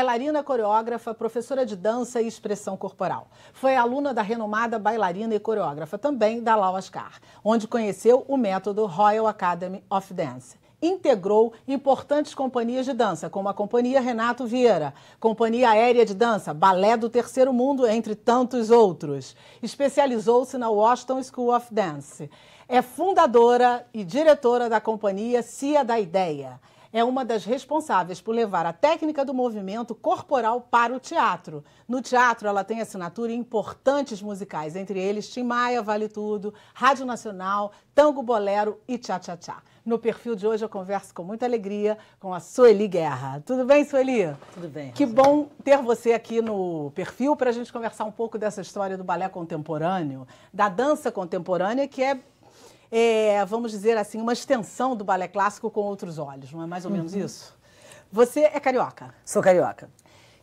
bailarina, coreógrafa, professora de dança e expressão corporal. Foi aluna da renomada bailarina e coreógrafa também Dalal Ascar, onde conheceu o método Royal Academy of Dance. Integrou importantes companhias de dança, como a Companhia Renato Vieira, Companhia Aérea de Dança, Balé do Terceiro Mundo, entre tantos outros. Especializou-se na Washington School of Dance. É fundadora e diretora da companhia Cia da Ideia. É uma das responsáveis por levar a técnica do movimento corporal para o teatro. No teatro, ela tem assinatura em importantes musicais, entre eles Tim Maia, Vale Tudo, Rádio Nacional, Tango Bolero e Tchá Tchá Tchá. No perfil de hoje eu converso com muita alegria com a Sueli Guerra. Tudo bem, Sueli? Tudo bem. Que bom ter você aqui no perfil para a gente conversar um pouco dessa história do balé contemporâneo, da dança contemporânea, que vamos dizer assim, uma extensão do balé clássico com outros olhos, não é mais ou menos isso? Você é carioca? Sou carioca.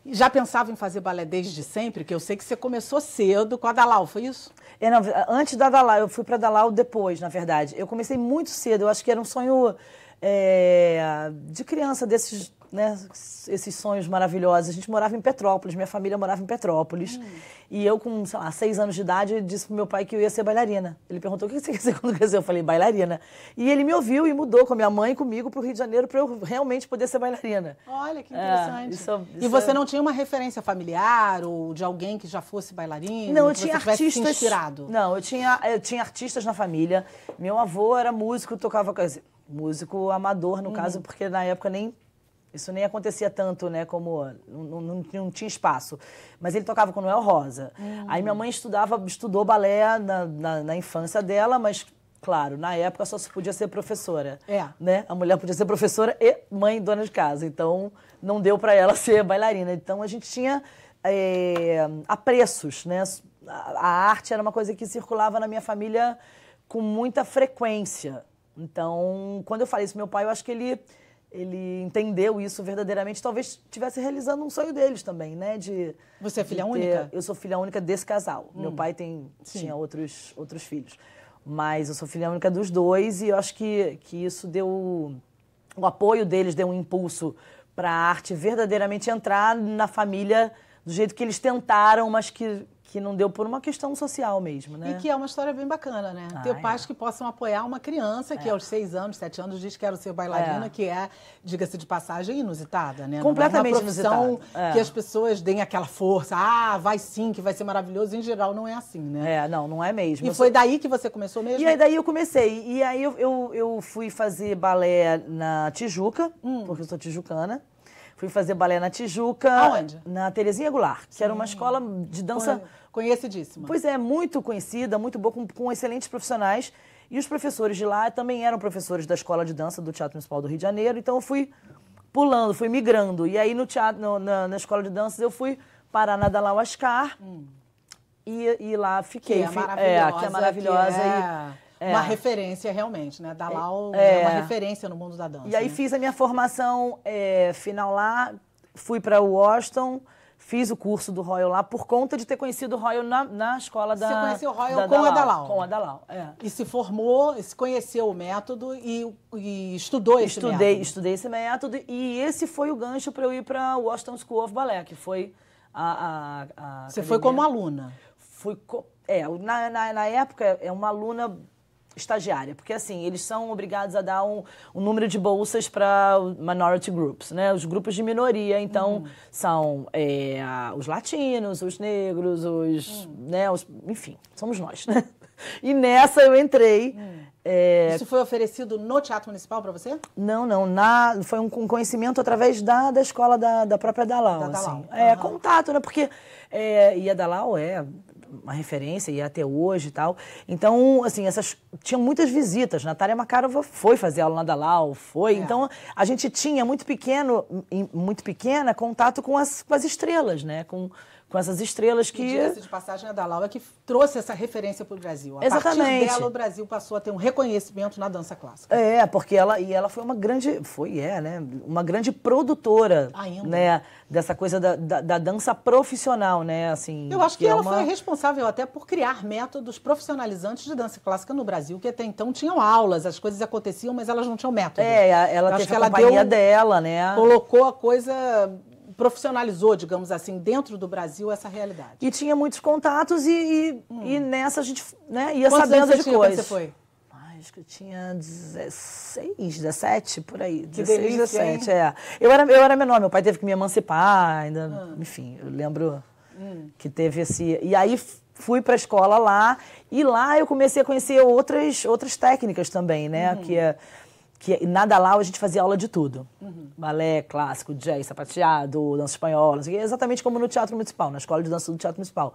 Já pensava em fazer balé desde sempre? Que eu sei que você começou cedo com a Dalal, foi isso? Não, antes da Dalal, eu fui para Dalal depois, na verdade. Eu comecei muito cedo, eu acho que era um sonho de criança, desses, né, esses sonhos maravilhosos. A gente morava em Petrópolis, minha família morava em Petrópolis. E eu, com, sei lá, 6 anos de idade, disse pro meu pai que eu ia ser bailarina. Ele perguntou, o que você quer ser quando crescer? Eu falei, bailarina. E ele me ouviu e mudou com a minha mãe e comigo para o Rio de Janeiro para eu realmente poder ser bailarina. Olha, que interessante. E você não tinha uma referência familiar ou de alguém que já fosse bailarina? Não, eu tinha artistas... Se inspirado? Não, eu tinha artistas na família. Meu avô era músico, tocava... músico amador, no caso, porque na época isso nem acontecia tanto, né, como não tinha espaço. Mas ele tocava com Noel Rosa. Aí minha mãe estudou balé na infância dela, mas, claro, na época só se podia ser professora. Né? A mulher podia ser professora e mãe dona de casa. Então, não deu para ela ser bailarina. Então, a gente tinha apreços, né? A arte era uma coisa que circulava na minha família com muita frequência. Então, quando eu falei isso pro meu pai, eu acho que ele entendeu isso verdadeiramente, talvez estivesse realizando um sonho deles também, né? Você é filha única? Eu sou filha única desse casal. Meu pai tinha outros filhos. Mas eu sou filha única dos dois e eu acho que isso deu... O apoio deles deu um impulso para a arte verdadeiramente entrar na família do jeito que eles tentaram, mas que não deu por uma questão social mesmo, né? E que é uma história bem bacana, né? Ter pais que possam apoiar uma criança que aos 6 anos, 7 anos diz que quero ser bailarina, que diga-se de passagem, inusitada, né? Completamente não é uma profissão inusitada. Que as pessoas deem aquela força. Vai sim, que vai ser maravilhoso. Em geral, não é assim, né? Não é mesmo. E foi daí que você começou mesmo? E aí daí eu comecei. E aí eu fui fazer balé na Tijuca, porque eu sou tijucana. Fui fazer balé na Tijuca. Aonde? Na Terezinha Goulart, que era uma escola de dança... Conhecidíssima. Pois é, muito conhecida, muito boa, com excelentes profissionais. E os professores de lá também eram professores da Escola de Dança do Teatro Municipal do Rio de Janeiro. Então eu fui pulando, fui migrando. E aí no teatro, na Escola de Danças eu fui parar na Dalal Ascar. E lá fiquei. Que é maravilhosa. Que é maravilhosa. Uma referência realmente, né? Dalal é uma referência no mundo da dança. E aí fiz a minha formação final lá, fui para Washington, fiz o curso do Royal lá por conta de ter conhecido o Royal na escola da... Você conheceu o Royal com a Dalal? Com a Dalal, E se formou, se conheceu o método e estudou esse método? Estudei esse método e esse foi o gancho para eu ir para a Washington School of Ballet, que foi a Você foi como aluna? Na época, uma aluna estagiária, porque assim, eles são obrigados a dar um número de bolsas para minority groups, né? Os grupos de minoria, então são os latinos, os negros, enfim, somos nós, né? E nessa eu entrei. Isso foi oferecido no Teatro Municipal para você? Não, foi um conhecimento através da escola da própria Dalal. Assim. Contato, né? Porque e a Dalal uma referência, e até hoje e tal. Então, assim, tinham muitas visitas. Natália Makarova foi fazer aula na Dalal, Então, a gente tinha muito pequena contato com as estrelas, né? Com essas estrelas que... Diga-se de passagem, a Dalal é que trouxe essa referência para o Brasil. A partir dela, o Brasil passou a ter um reconhecimento na dança clássica. Porque ela foi uma grande... né? Uma grande produtora, né? Dessa coisa da dança profissional, né? Assim, eu acho que ela foi responsável até por criar métodos profissionalizantes de dança clássica no Brasil, que até então tinham aulas, as coisas aconteciam, mas elas não tinham método. Ela teve a companhia dela, né? Colocou a coisa profissionalizou, digamos assim, dentro do Brasil essa realidade. E tinha muitos contatos e nessa a gente, né, ia Quantos sabendo anos de você tinha coisas. quando você foi? Acho que eu tinha 16, 17, por aí. Que 16, delícia, 17, é. Eu era menor, meu pai teve que me emancipar, ainda, enfim, eu lembro que teve esse... E aí fui para a escola lá, e lá eu comecei a conhecer outras técnicas também, né? Que nada lá a gente fazia aula de tudo. Balé, clássico, jazz, sapateado, dança espanhola, exatamente como no Teatro Municipal, na Escola de Dança do Teatro Municipal.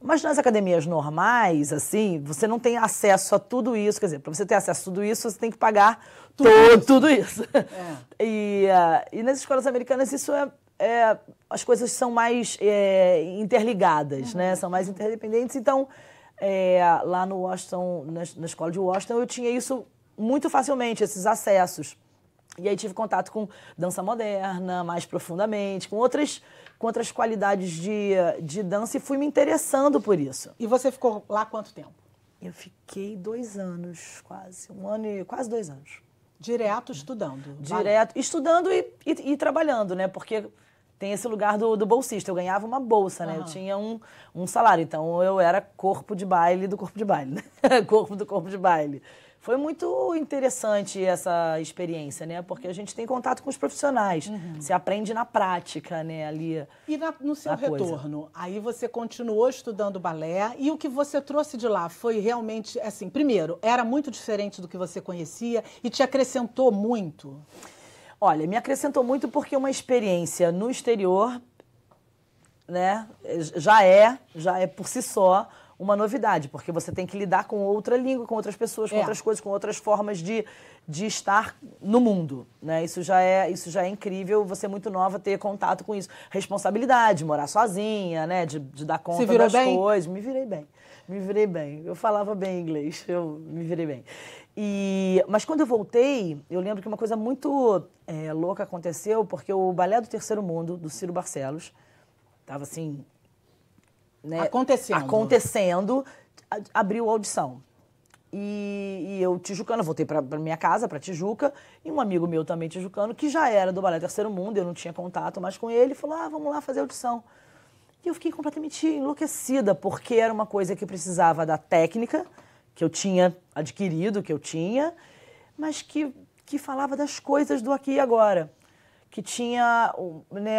Mas nas academias normais, assim, você não tem acesso a tudo isso. Quer dizer, para você ter acesso a tudo isso, você tem que pagar tudo isso. E nas escolas americanas isso as coisas são mais interligadas, né? São mais interdependentes. Então, lá no Washington, na escola de Washington, eu tinha isso muito facilmente, esses acessos. E aí tive contato com dança moderna, mais profundamente, com outras qualidades de dança e fui me interessando por isso. E você ficou lá quanto tempo? Eu fiquei 2 anos, quase. 1 ano e quase 2 anos. Direto estudando? Direto, estudando e trabalhando, né? Porque tem esse lugar do bolsista. Eu ganhava uma bolsa, né? Eu tinha um salário. Então, eu era corpo de baile do corpo de baile, né? Corpo do corpo de baile. Foi muito interessante essa experiência, né? Porque a gente tem contato com os profissionais. Você aprende na prática, né? Ali. E no seu retorno, aí você continuou estudando balé e o que você trouxe de lá foi realmente, assim, primeiro, era muito diferente do que você conhecia e te acrescentou muito? Olha, me acrescentou muito porque uma experiência no exterior, né? Já é por si só uma novidade, porque você tem que lidar com outra língua, com outras pessoas, com outras coisas, com outras formas de estar no mundo, né? Isso já é incrível, você muito nova ter contato com isso. Responsabilidade, morar sozinha, né? De dar conta das coisas. Me virei bem. Eu falava bem inglês, eu me virei bem. Mas quando eu voltei, eu lembro que uma coisa muito louca aconteceu, porque o Balé do Terceiro Mundo, do Ciro Barcelos, estava assim... Né, acontecendo, abriu a audição. E eu, tijucana, voltei para minha casa, para Tijuca, e um amigo meu também tijucano, que já era do Balé Terceiro Mundo, eu não tinha contato mais com ele, falou, vamos lá fazer audição. E eu fiquei completamente enlouquecida, porque era uma coisa que precisava da técnica, que eu tinha adquirido, que eu tinha, mas que falava das coisas do aqui e agora. Que tinha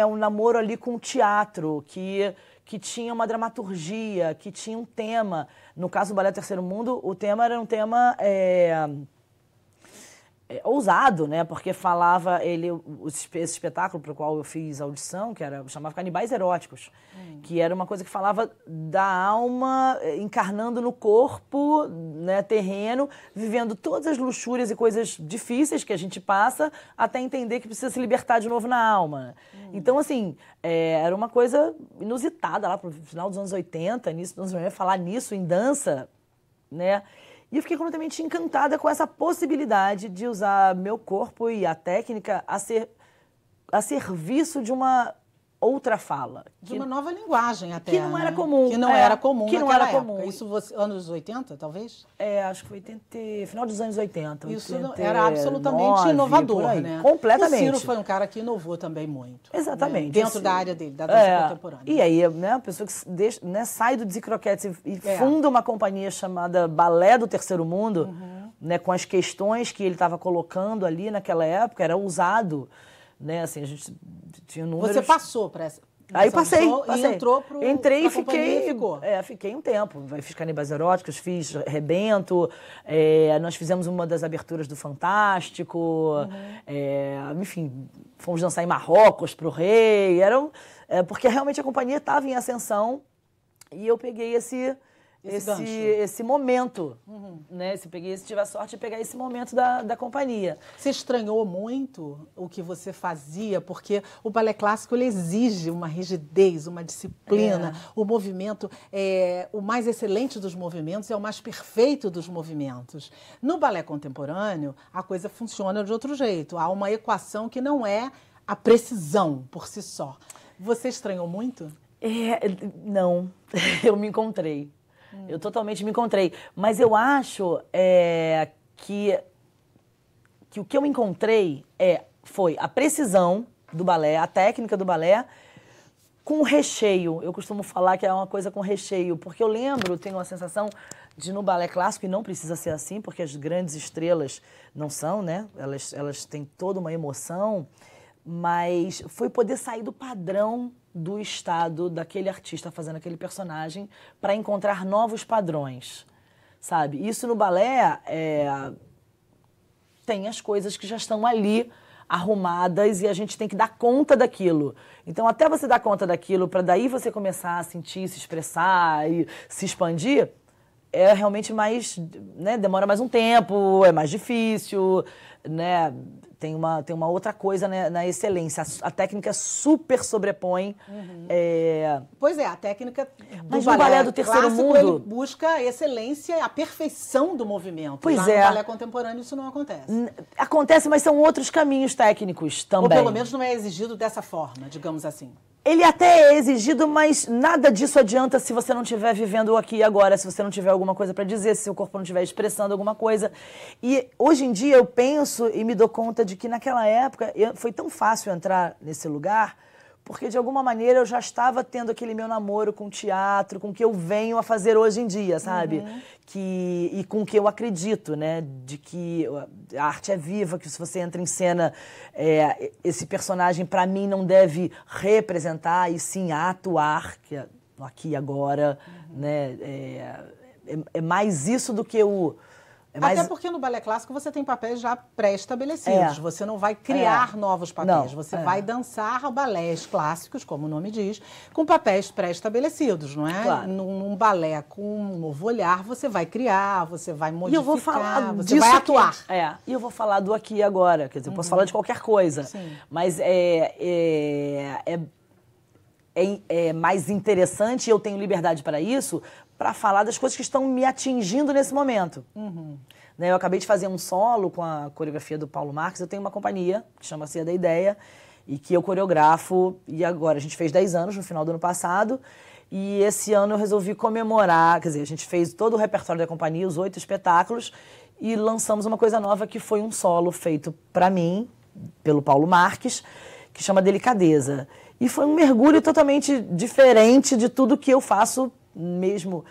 um namoro ali com o teatro, que tinha uma dramaturgia, que tinha um tema. No caso do Balé Terceiro Mundo, o tema era um tema ousado, né? Porque falava esse espetáculo para o qual eu fiz a audição, chamava Canibais Eróticos, que era uma coisa que falava da alma encarnando no corpo, né, terreno, vivendo todas as luxúrias e coisas difíceis que a gente passa até entender que precisa se libertar de novo na alma. Então, assim, era uma coisa inusitada lá pro final dos anos 80, início dos anos 90, falar nisso em dança, né? E eu fiquei completamente encantada com essa possibilidade de usar meu corpo e a técnica a serviço de uma outra fala. De uma nova linguagem até. Que não era comum. Que não era comum que não era comum. Isso anos 80, talvez? Acho que foi final dos anos 80. Isso era absolutamente inovador, né? Completamente. O Ciro foi um cara que inovou também muito. Exatamente. Né? Dentro da área dele, da dança contemporânea. E aí, né, a pessoa que sai do Dizzy Croquettes e funda uma companhia chamada Balé do Terceiro Mundo, né, com as questões que ele estava colocando ali naquela época, era ousado. Né, assim, a gente tinha números... Você passou para essa... Aí passei. E entrou Entrei e fiquei. E ficou. Fiquei um tempo. Fiz Canibais Eróticos, fiz Rebento, nós fizemos uma das aberturas do Fantástico, enfim, fomos dançar em Marrocos pro Rei. Porque realmente a companhia estava em ascensão e eu peguei esse momento, né? Tive a sorte de pegar esse momento da companhia. Você estranhou muito o que você fazia? Porque o balé clássico ele exige uma rigidez, uma disciplina. O movimento é o mais excelente dos movimentos, é o mais perfeito dos movimentos. No balé contemporâneo, a coisa funciona de outro jeito. Há uma equação que não é a precisão por si só. Você estranhou muito? Não, eu me encontrei. Eu totalmente me encontrei. Mas eu acho que o que eu encontrei foi a precisão do balé, a técnica do balé com recheio. Eu costumo falar que é uma coisa com recheio, porque eu lembro, tenho uma sensação de no balé clássico, e não precisa ser assim, porque as grandes estrelas não são, né? Elas têm toda uma emoção, mas foi poder sair do padrão do estado daquele artista fazendo aquele personagem para encontrar novos padrões, sabe? Isso no balé tem as coisas que já estão ali arrumadas e a gente tem que dar conta daquilo. Então, até você dar conta daquilo, para daí você começar a sentir, se expressar e se expandir, é realmente mais, né, demora mais um tempo, é mais difícil, né? Tem uma outra coisa, né, na excelência. A técnica super sobrepõe. Pois é, a técnica do Mas no balé do terceiro clássico, mundo, ele busca a excelência, a perfeição do movimento. Pois Já é. no balé contemporâneo isso não acontece. Acontece, mas são outros caminhos técnicos também. Ou pelo menos não é exigido dessa forma, digamos assim. Ele até é exigido, mas nada disso adianta se você não estiver vivendo o aqui e agora, se você não tiver alguma coisa para dizer, se seu corpo não estiver expressando alguma coisa. E hoje em dia eu penso e me dou conta de que naquela época foi tão fácil entrar nesse lugar, porque de alguma maneira eu já estava tendo aquele meu namoro com o teatro, com o que eu venho a fazer hoje em dia, sabe? E com o que eu acredito, né? De que a arte é viva, que se você entra em cena, esse personagem, para mim, não deve representar, e sim atuar, que é aqui e agora, né? É mais isso do que o... Até porque no balé clássico você tem papéis já pré-estabelecidos. Você não vai criar novos papéis. Você vai dançar balés clássicos, como o nome diz, com papéis pré-estabelecidos, não é? Claro. Num balé com um novo olhar, você vai criar, você vai modificar, e eu vou falar você vai atuar. E eu vou falar do aqui e agora. Quer dizer, eu posso falar de qualquer coisa. Sim. Mas é mais interessante, e eu tenho liberdade para isso, para falar das coisas que estão me atingindo nesse momento. Né, eu acabei de fazer um solo com a coreografia do Paulo Marques. Eu tenho uma companhia que chama-se Da Ideia e que eu coreografo. E agora, a gente fez 10 anos no final do ano passado. E esse ano eu resolvi comemorar. Quer dizer, a gente fez todo o repertório da companhia, os 8 espetáculos, e lançamos uma coisa nova que foi um solo feito para mim, pelo Paulo Marques, que chama Delicadeza. E foi um mergulho totalmente diferente de tudo que eu faço mesmo,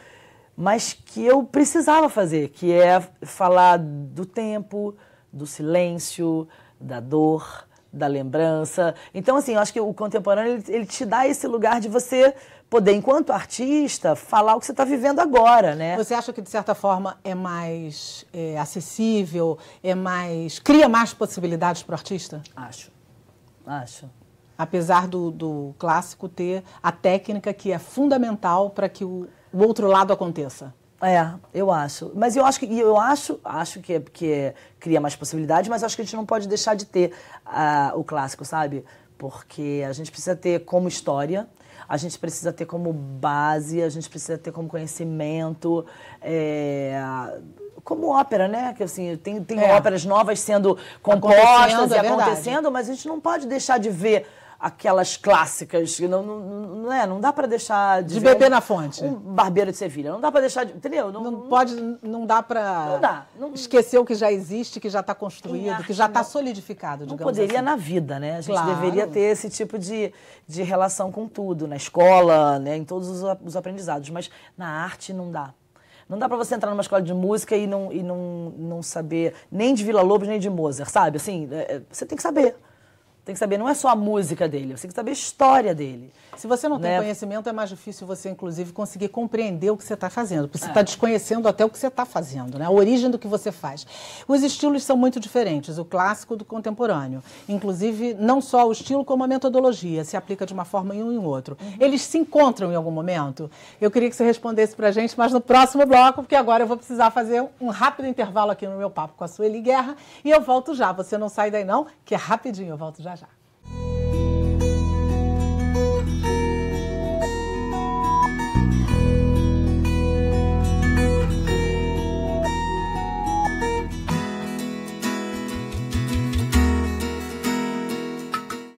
mas que eu precisava fazer, que é falar do tempo, do silêncio, da dor, da lembrança. Então, assim, eu acho que o contemporâneo, ele te dá esse lugar de você poder, enquanto artista, falar o que você está vivendo agora, né? Você acha que, de certa forma, é mais acessível, cria mais possibilidades para o artista? Acho. Apesar do clássico ter a técnica que é fundamental para que o outro lado aconteça. Eu acho. Mas eu acho que cria mais possibilidades, mas acho que a gente não pode deixar de ter o clássico, sabe? Porque a gente precisa ter como história, a gente precisa ter como base, a gente precisa ter como conhecimento, como ópera, né? Que assim, tem óperas novas sendo compostas e acontecendo, mas a gente não pode deixar de ver aquelas clássicas, não dá para deixar de beber na fonte. Um Barbeiro de Sevilha, não dá para deixar de, entendeu? Não dá para esquecer o que já existe, que já está construído, que já está solidificado, digamos assim. Não poderia na vida, né? A gente deveria ter esse tipo de relação com tudo, na escola, né? Em todos os aprendizados, mas na arte não dá. Não dá pra você entrar numa escola de música e não saber nem de Villa-Lobos, nem de Mozart, sabe? Assim, você tem que saber. Tem que saber, não é só a música dele, você tem que saber a história dele. Se você não tem conhecimento, é mais difícil você, inclusive, conseguir compreender o que você está fazendo. Porque você está desconhecendo até o que você está fazendo, né? A origem do que você faz. Os estilos são muito diferentes, o clássico do contemporâneo. Inclusive, não só o estilo, como a metodologia. Se aplica de uma forma em um e em outro. Eles se encontram em algum momento? Eu queria que você respondesse para a gente, mas no próximo bloco, porque agora eu vou precisar fazer um rápido intervalo aqui no meu papo com a Sueli Guerra. E eu volto já. Você não sai daí não, que é rapidinho, eu volto já já.